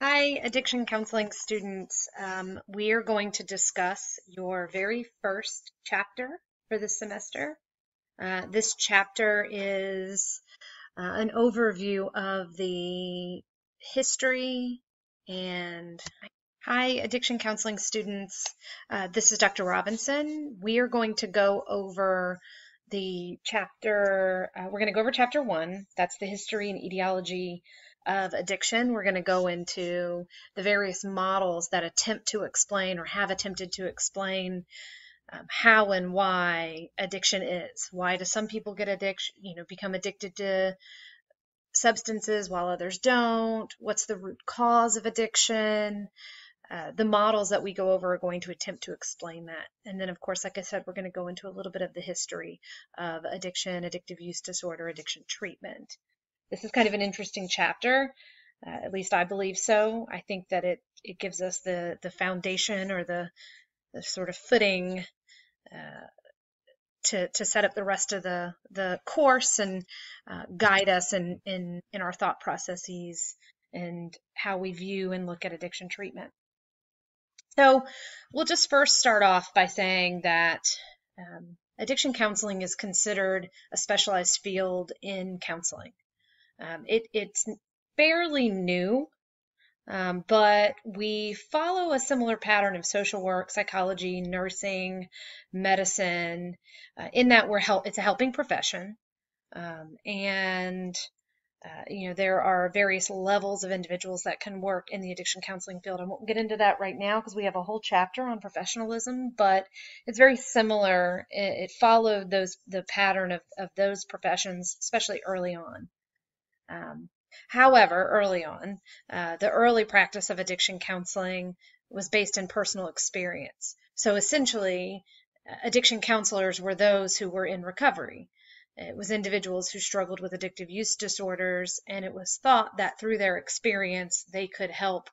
Hi, addiction counseling students. We are going to discuss your very first chapter for this semester. This chapter is an overview of the history and hi, addiction counseling students. This is Dr. Robinson. We are going to go over the chapter, we're going to go over chapter one. That's the history and etiology of addiction. We're going to go into the various models that attempt to explain or have attempted to explain how and why addiction is. Why do some people get addiction, become addicted to substances while others don't? What's the root cause of addiction? The models that we go over are going to attempt to explain that. And then, of course, like I said, we're going to go into a little bit of the history of addiction, addictive use disorder, addiction treatment. This is kind of an interesting chapter. At least I believe so. I think that it gives us the foundation or the sort of footing to set up the rest of the course and guide us in our thought processes and how we view and look at addiction treatment. So we'll just first start off by saying that addiction counseling is considered a specialized field in counseling. It's fairly new, but we follow a similar pattern of social work, psychology, nursing, medicine, in that it's a helping profession. And there are various levels of individuals that can work in the addiction counseling field. I won't get into that right now because we have a whole chapter on professionalism, but it's very similar. It followed the pattern of those professions, especially early on. However, early on, the early practice of addiction counseling was based in personal experience. So essentially, addiction counselors were those who were in recovery. It was individuals who struggled with addictive use disorders, and it was thought that through their experience they could help.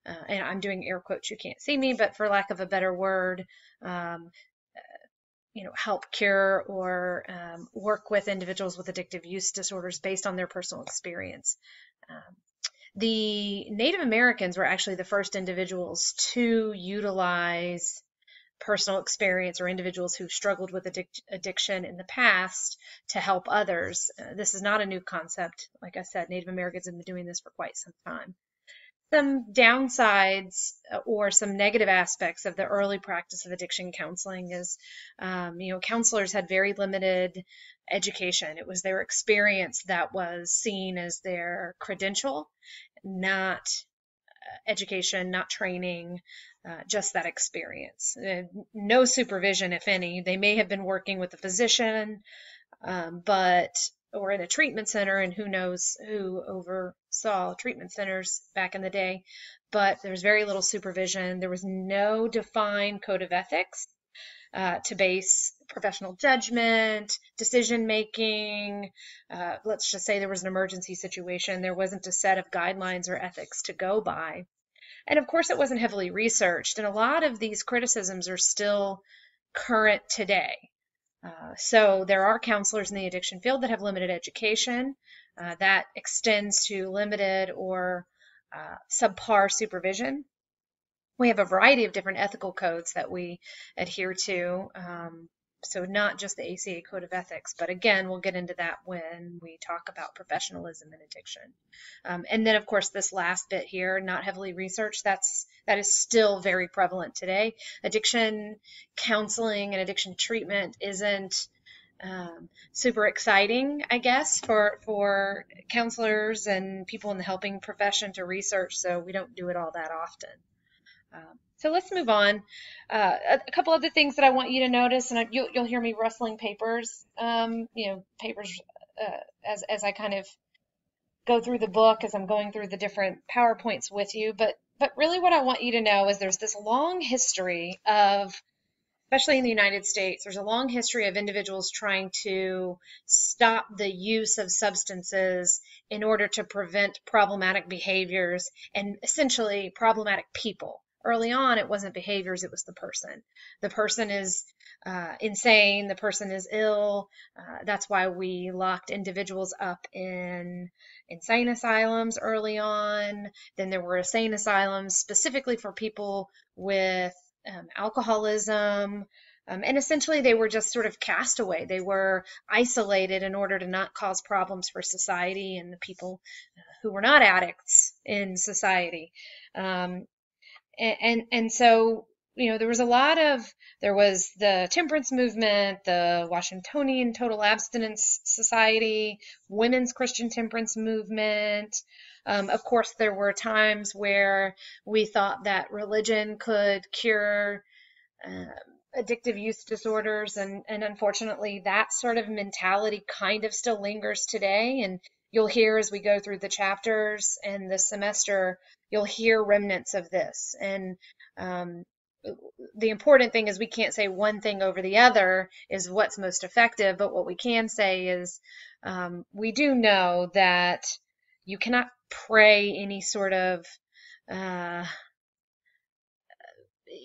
And I'm doing air quotes, you can't see me, but for lack of a better word, um, help cure or work with individuals with addictive use disorders based on their personal experience. Um, the Native Americans were actually the first individuals to utilize personal experience or individuals who struggled with addiction in the past to help others. This is not a new concept. Like I said, Native Americans have been doing this for quite some time. Some downsides or some negative aspects of the early practice of addiction counseling is, counselors had very limited education. It was their experience that was seen as their credential, not education, not training, just that experience. No supervision, if any. They may have been working with a physician, but or in a treatment center, and who knows who oversaw treatment centers back in the day. But there was very little supervision. There was no defined code of ethics to base professional judgment, decision making. Let's just say there was an emergency situation. There wasn't a set of guidelines or ethics to go by. And of course, it wasn't heavily researched. And a lot of these criticisms are still current today. So there are counselors in the addiction field that have limited education. That extends to limited or subpar supervision. We have a variety of different ethical codes that we adhere to. So not just the ACA Code of Ethics, but again, we'll get into that when we talk about professionalism and addiction. And then, of course, this last bit here, not heavily researched, that is still very prevalent today. Addiction counseling and addiction treatment isn't super exciting, I guess, for counselors and people in the helping profession to research, so we don't do it all that often. So let's move on. A couple other things that I want you to notice, and you'll hear me rustling papers, papers as I kind of go through the book as I'm going through the different PowerPoints with you. But really, what I want you to know is there's this long history of, especially in the United States, there's a long history of individuals trying to stop the use of substances in order to prevent problematic behaviors and essentially problematic people. Early on, it wasn't behaviors, it was the person. The person is insane, the person is ill. That's why we locked individuals up in insane asylums early on. Then there were insane asylums specifically for people with alcoholism. And essentially, they were just sort of cast away. They were isolated in order to not cause problems for society and the people who were not addicts in society. Um, and so, there was there was the temperance movement, the Washingtonian Total Abstinence Society, Women's Christian Temperance Movement. Of course, there were times where we thought that religion could cure addictive use disorders, and unfortunately that sort of mentality kind of still lingers today. And you'll hear as we go through the chapters and this semester, you'll hear remnants of this. And the important thing is we can't say one thing over the other is what's most effective, but what we can say is we do know that you cannot pray any sort of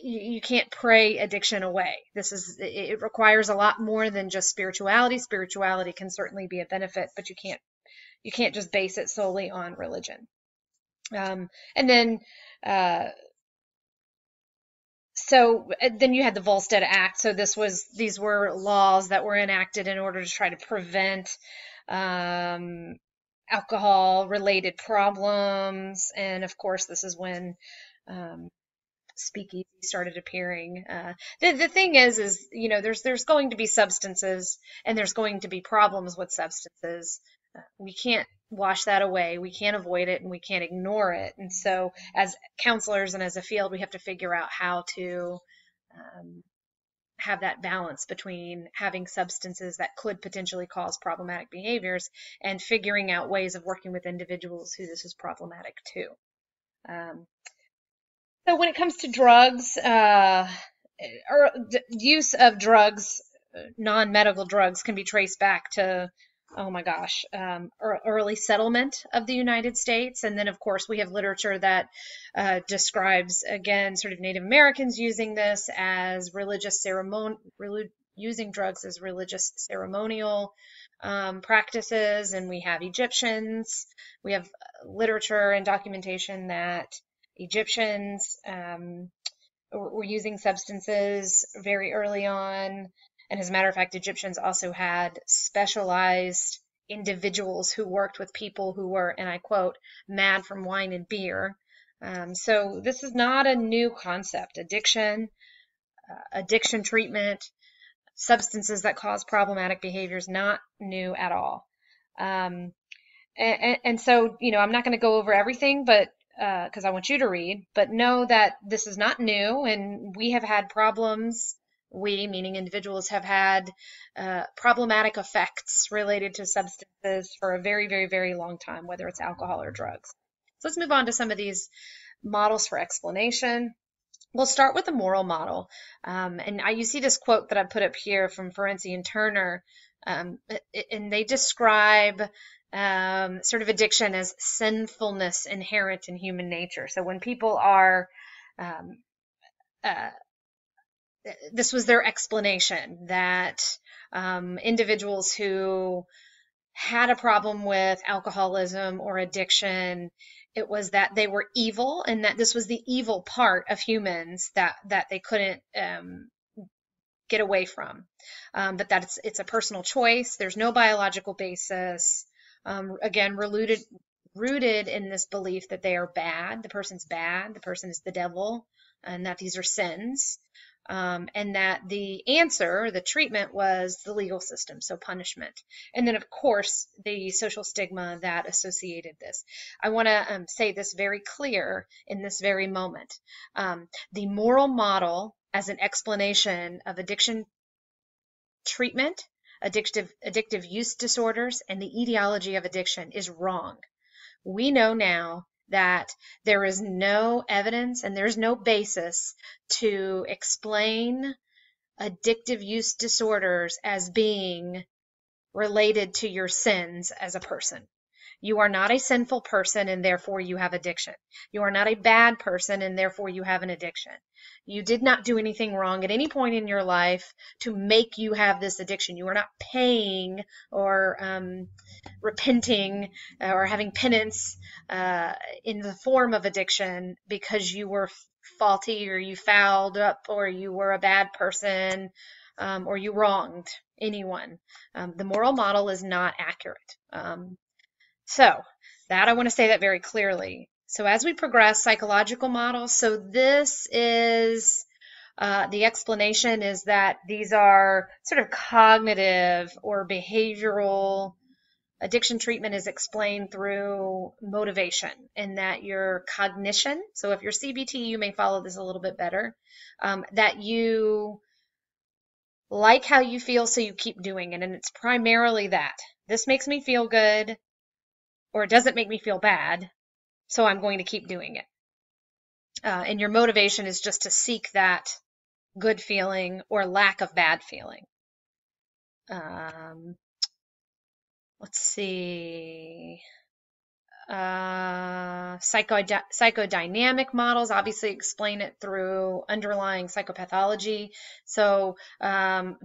you can't pray addiction away. It requires a lot more than just spirituality. Spirituality can certainly be a benefit, but you can't just base it solely on religion. And then then you had the Volstead Act. So these were laws that were enacted in order to try to prevent alcohol related problems. And of course, this is when speakeasy started appearing. The thing is there's going to be substances and there's going to be problems with substances. We can't wash that away. We can't avoid it and we can't ignore it. And so as counselors and as a field, we have to figure out how to have that balance between having substances that could potentially cause problematic behaviors and figuring out ways of working with individuals who this is problematic too. So when it comes to drugs, use of drugs, non-medical drugs, can be traced back to, oh my gosh, early settlement of the United States. And then, of course, we have literature that describes, again, sort of Native Americans using this as using drugs as religious ceremonial practices. And we have Egyptians. We have literature and documentation that Egyptians were using substances very early on. And as a matter of fact, Egyptians also had specialized individuals who worked with people who were, and I quote, mad from wine and beer. So this is not a new concept. Addiction treatment, substances that cause problematic behaviors, not new at all. And so, I'm not going to go over everything, but because I want you to read, but know that this is not new, and we have had problems. We, meaning individuals, have had problematic effects related to substances for a very, very, very long time, whether it's alcohol or drugs. So let's move on to some of these models for explanation. We'll start with the moral model. And you see this quote that I put up here from Ferenczi and Turner, and they describe sort of addiction as sinfulness inherent in human nature. So when people are, this was their explanation, that individuals who had a problem with alcoholism or addiction, it was that they were evil, and that this was the evil part of humans that they couldn't get away from. But that it's a personal choice. There's no biological basis. Again, rooted in this belief that they are bad, the person's bad, the person is the devil, and that these are sins, and that the answer, the treatment, was the legal system, so punishment. And then, of course, the social stigma that associated this. I want to say this very clear in this very moment. The moral model as an explanation of addiction treatment, addictive use disorders, and the etiology of addiction is wrong. We know now that there is no evidence and there's no basis to explain addictive use disorders as being related to your sins as a person. You are not a sinful person and therefore you have addiction. You are not a bad person and therefore you have an addiction. You did not do anything wrong at any point in your life to make you have this addiction. You are not paying or repenting or having penance in the form of addiction because you were faulty or you fouled up or you were a bad person or you wronged anyone. The moral model is not accurate. So that I want to say that very clearly. So as we progress, psychological models. So this is the explanation is that these are sort of cognitive or behavioral. Addiction treatment is explained through motivation, and that your cognition, so if you're CBT, you may follow this a little bit better, that you like how you feel, so you keep doing it. And it's primarily that. This makes me feel good, or it doesn't make me feel bad, so I'm going to keep doing it. And your motivation is just to seek that good feeling or lack of bad feeling. Let's see. Psychodynamic models obviously explain it through underlying psychopathology. So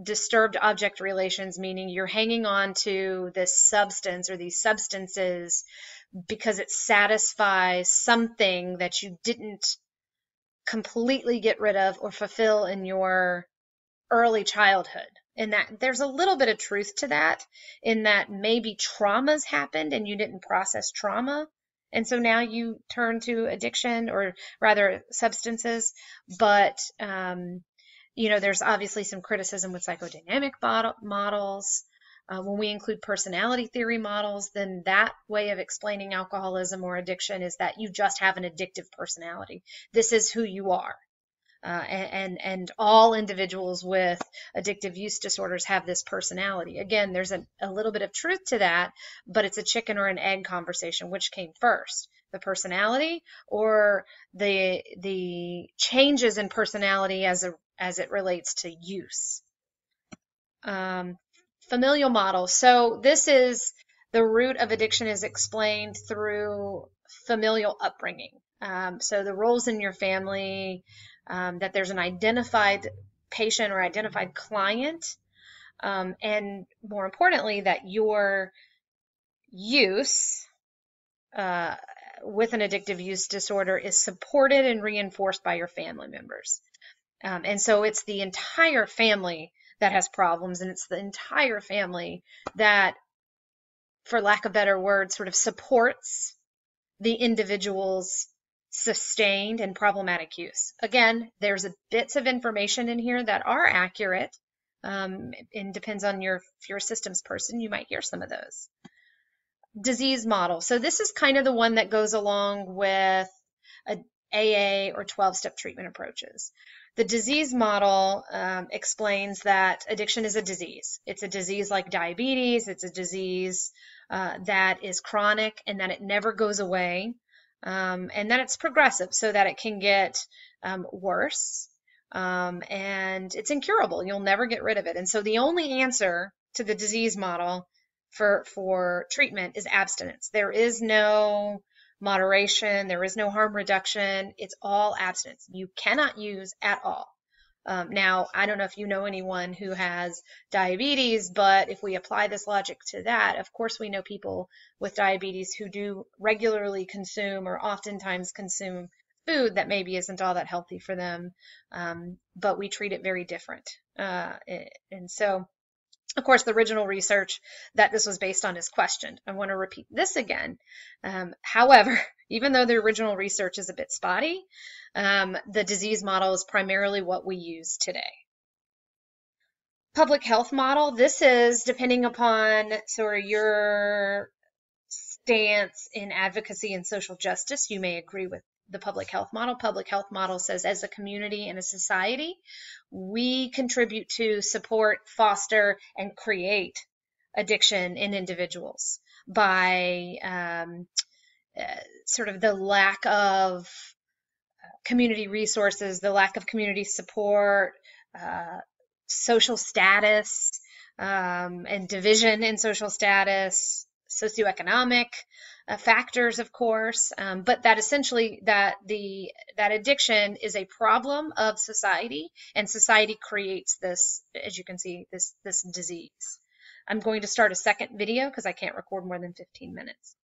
disturbed object relations, meaning you're hanging on to this substance or these substances because it satisfies something that you didn't completely get rid of or fulfill in your early childhood. And that there's a little bit of truth to that, in that maybe traumas happened and you didn't process trauma. And so now you turn to addiction, or rather substances. But, there's obviously some criticism with psychodynamic models. When we include personality theory models, then that way of explaining alcoholism or addiction is that you just have an addictive personality. This is who you are. And all individuals with addictive use disorders have this personality. Again, there's a little bit of truth to that, but it's a chicken or an egg conversation. Which came first, the personality or the changes in personality as it relates to use? Familial model. So this is the root of addiction is explained through familial upbringing. So the roles in your family, that there's an identified patient or identified client, and more importantly, that your use with an addictive use disorder is supported and reinforced by your family members. And so it's the entire family that has problems, and it's the entire family that, for lack of better words, sort of supports the individual's sustained and problematic use. Again, there's bits of information in here that are accurate, and depends on if you're a systems person, you might hear some of those. Disease model. So this is kind of the one that goes along with AA or 12-step treatment approaches. The disease model explains that addiction is a disease. It's a disease like diabetes. It's a disease that is chronic and that it never goes away. And that it's progressive, so that it can get worse, and it's incurable. You'll never get rid of it. And so the only answer to the disease model for treatment is abstinence. There is no moderation. There is no harm reduction. It's all abstinence. You cannot use at all. Now, I don't know if you know anyone who has diabetes, but if we apply this logic to that, of course we know people with diabetes who do regularly consume or oftentimes consume food that maybe isn't all that healthy for them, but we treat it very different. And so, of course, the original research that this was based on is questioned. I want to repeat this again. However, even though the original research is a bit spotty, the disease model is primarily what we use today. Public health model. This is depending upon sort of your stance in advocacy and social justice. You may agree with the public health model. Public health model says, as a community and a society, we contribute to support, foster, and create addiction in individuals by sort of the lack of community resources, the lack of community support, social status, and division in social status, socioeconomic factors, of course, but that essentially that addiction is a problem of society, and society creates this, as you can see, this disease. I'm going to start a second video because I can't record more than 15 minutes.